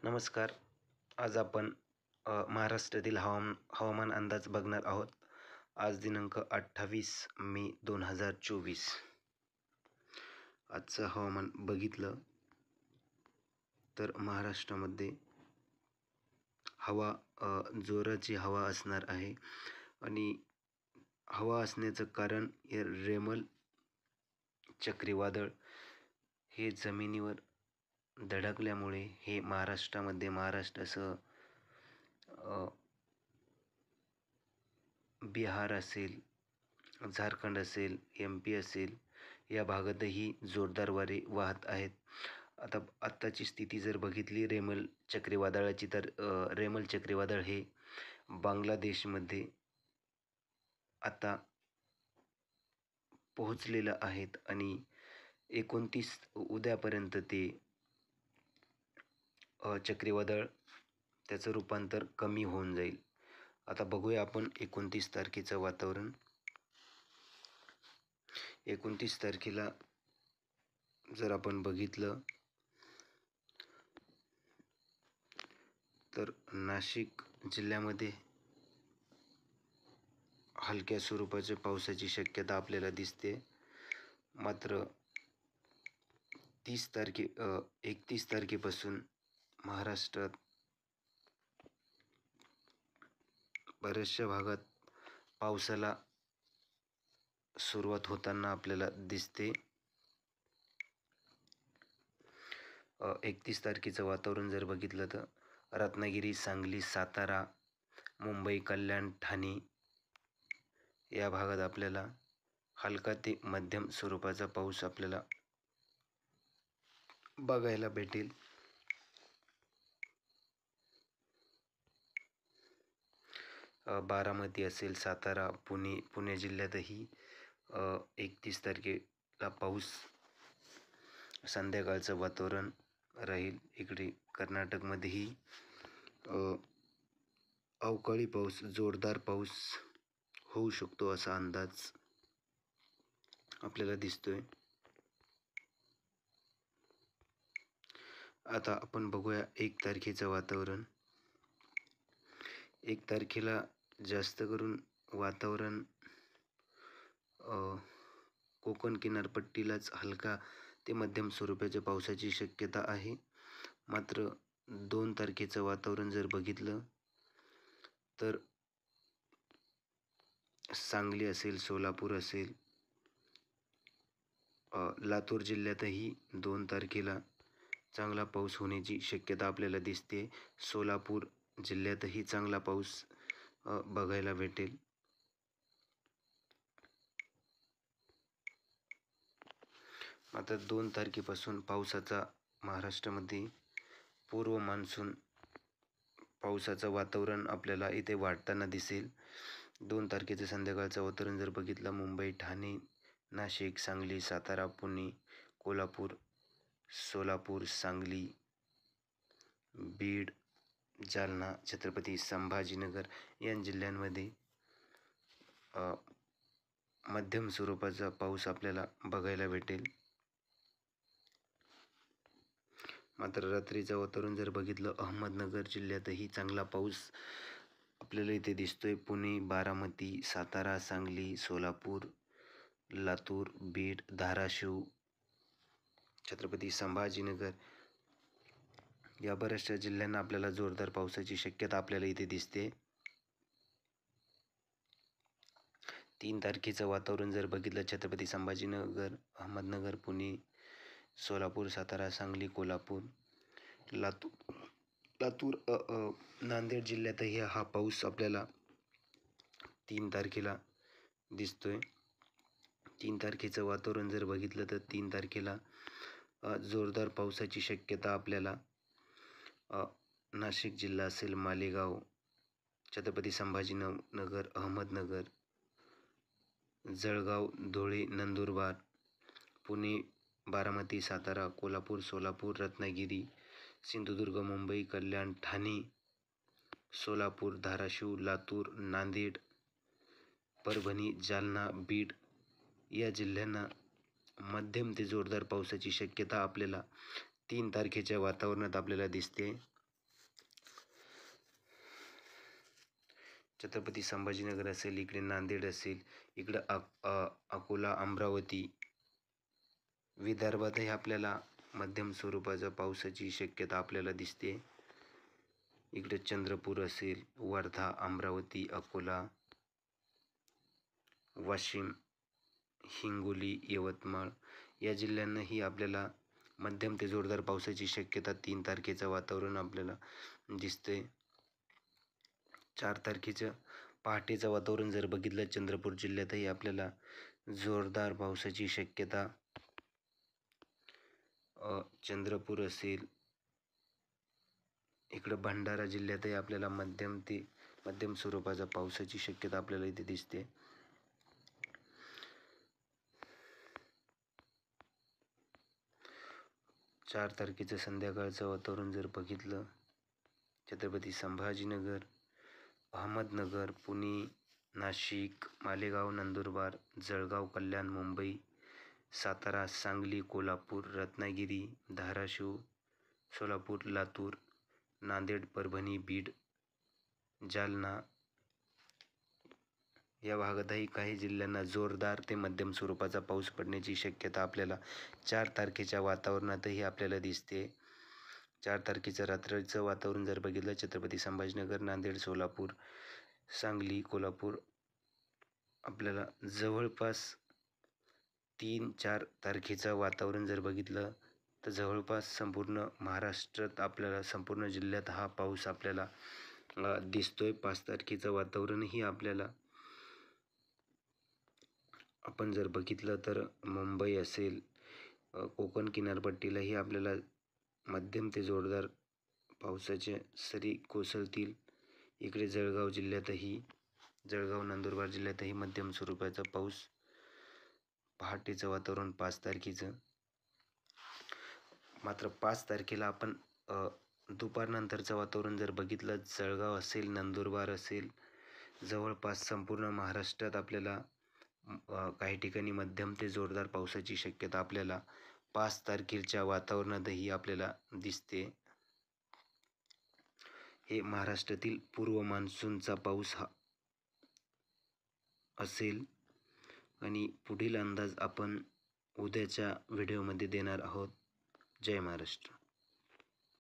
नमस्कार. आज आपण महाराष्ट्रातील हवामान अंदाज बघणार आहोत. आज दिनांक 28 मे 2024. आजचं हवामान बघितलं तर महाराष्ट्रामध्ये जोराची हवा असणार आहे आणि हवा असण्याचं कारण हे रेमल चक्रीवादळ हे जमिनीवर धडकल्यामुळे हे महाराष्ट्रासह बिहार असेल, झारखंड असेल, MP असेल या भागातही जोरदार वारे वाहत आहेत. आत्ताची स्थिती जर बघितली रेमल चक्रीवादळाची तर रेमल चक्रीवादळ हे बांगलादेशमध्ये आता पोहोचलेलं आहेत आणि 29 उद्यापर्यंत ते चक्रीवादळ त्याचं रूपांतर कमी होऊन जाईल. आता बघूया आपण 29 तारखेचं वातावरण. 29 तारखेला जर आपण बघितलं तर नाशिक जिल्ह्यामध्ये हलक्या स्वरूपाच्या पावसाची शक्यता आपल्याला दिसते. मात्र 31 तारखेपासून महाराष्ट्रात बऱ्याचशा भागात पावसाला सुरुवात होताना आपल्याला दिसते. 31 तारखेचं वातावरण जर बघितलं तर रत्नागिरी, सांगली, सातारा, मुंबई, कल्याण, ठाणे या भागात आपल्याला हलका ते मध्यम स्वरूपाचा पाऊस आपल्याला बघायला भेटेल. बारामती असेल, सातारा, पुणे जिल्ह्यातही 31 तारखेला पाऊस संध्याकाळचं वातावरण राहील. इकडे कर्नाटकमध्येही अवकाळी पाऊस, जोरदार पाऊस होऊ शकतो असा अंदाज आपल्याला दिसतोय. आता आपण बघूया 1 तारखेचं वातावरण. 1 तारखेला जास्त करून वातावरण कोकण किनारपट्टीलाच हलका ते मध्यम स्वरूपाच्या पावसाची शक्यता आहे. मात्र 2 तारखेचं वातावरण जर बघितलं तर सांगली असेल, सोलापूर असेल, लातूर जिल्ह्यातही 2 तारखेला चांगला पाऊस होण्याची शक्यता आपल्याला दिसते. सोलापूर जिल्ह्यातही चांगला पाऊस बघायला भेटेल. आता 2 तारखेपासून पावसाचा महाराष्ट्रामध्ये पूर्व मान्सून पावसाचं वातावरण आपल्याला इथे वाढताना दिसेल. 2 तारखेचं संध्याकाळचं वातावरण जर बघितलं मुंबई, ठाणे, नाशिक, सांगली, सातारा, पुणे, कोल्हापूर, सोलापूर, सांगली, बीड, जालना, छत्रपती संभाजीनगर या जिल्ह्यांमध्ये मध्यम स्वरूपाचा पाऊस आपल्याला बघायला भेटेल. मात्र रात्रीचं वातावरण जर बघितलं अहमदनगर जिल्ह्यातही चांगला पाऊस आपल्याला इथे दिसतोय. पुणे, बारामती, सातारा, सांगली, सोलापूर, लातूर, बीड, धाराशिव, छत्रपती संभाजीनगर या बऱ्याचशा जिल्ह्यांना आपल्याला जोरदार पावसाची शक्यता आपल्याला इथे दिसते. 3 तारखेचं वातावरण जर बघितलं छत्रपती संभाजीनगर, अहमदनगर, पुणे, सोलापूर, सातारा, सांगली, कोल्हापूर, लातूर, नांदेड जिल्ह्यातही हा पाऊस आपल्याला 3 तारखेला दिसतोय. 3 तारखेचं वातावरण जर बघितलं तर 3 तारखेला जोरदार पावसाची शक्यता आपल्याला नाशिक जिल्हा असेल, मालेगाव, छत्रपती संभाजीनगर, अहमदनगर, जळगाव, धुळे, नंदुरबार, पुणे, बारामती, सातारा, कोल्हापूर, सोलापूर, रत्नागिरी, सिंधुदुर्ग, मुंबई, कल्याण, ठाणे, सोलापूर, धाराशिव, लातूर, नांदेड, परभणी, जालना, बीड या जिल्ह्यांना मध्यम ते जोरदार पावसाची शक्यता आपल्याला 3 तारखेच्या वातावरणात आपल्याला दिसते. छत्रपती संभाजीनगर असेल, इकडे नांदेड असेल, इकडं अकोला, अमरावती, विदर्भातही आपल्याला मध्यम स्वरूपाच्या पावसाची शक्यता आपल्याला दिसते. इकडे चंद्रपूर असेल, वर्धा, अमरावती, अकोला, वाशिम, हिंगोली, यवतमाळ या जिल्ह्यांनाही आपल्याला मध्यम ते जोरदार पावसाची शक्यता 3 तारखेचं वातावरण आपल्याला दिसते. 4 तारखेचं पहाटेचं वातावरण जर बघितलं, चंद्रपूर जिल्ह्यातही आपल्याला जोरदार पावसाची शक्यता, चंद्रपूर असेल, इकडं भंडारा जिल्ह्यातही आपल्याला मध्यम स्वरूपाच्या पावसाची शक्यता आपल्याला इथे दिसते. चार तारखेचं संध्याकाळचं वातावरण जर बघितलं, छत्रपती संभाजीनगर, अहमदनगर, पुणे, नाशिक, मालेगाव, नंदुरबार, जळगाव, कल्याण, मुंबई, सातारा, सांगली, कोल्हापूर, रत्नागिरी, धाराशिव, सोलापूर, लातूर, नांदेड, परभणी, बीड, जालना या भागातही काही जिल्ह्यांना जोरदार ते मध्यम स्वरूपाचा पाऊस पडण्याची शक्यता आपल्याला 4 तारखेच्या वातावरणातही आपल्याला दिसते. 4 तारखेचं रात्रीचं वातावरण जर बघितलं, छत्रपती संभाजीनगर, नांदेड, सोलापूर, सांगली, कोल्हापूर आपल्याला जवळपास 3-4 तारखेचं वातावरण जर बघितलं तर जवळपास संपूर्ण महाराष्ट्रात आपल्याला संपूर्ण जिल्ह्यात हा पाऊस आपल्याला दिसतोय. 5 तारखेचं वातावरणही आपल्याला आपण जर बघितलं तर मुंबई असेल, कोकण किनारपट्टीलाही आपल्याला मध्यम ते जोरदार पावसाचे सरी कोसळतील. इकडे जळगाव, नंदुरबार जिल्ह्यातही मध्यम स्वरूपाचा पाऊस. पहाटेचं वातावरण 5 तारखेचं. मात्र 5 तारखेला आपण दुपारनंतरचं वातावरण जर बघितलं, जळगाव असेल, नंदुरबार असेल, जवळपास संपूर्ण महाराष्ट्रात आपल्याला काही ठिकाणी मध्यम ते जोरदार पावसाची शक्यता आपल्याला 5 तारखेच्या वातावरणातही आपल्याला दिसते. हे महाराष्ट्रातील पूर्व मान्सूनचा पाऊस हा असेल आणि पुढील अंदाज आपण उद्याच्या व्हिडिओमध्ये देणार आहोत. जय महाराष्ट्र.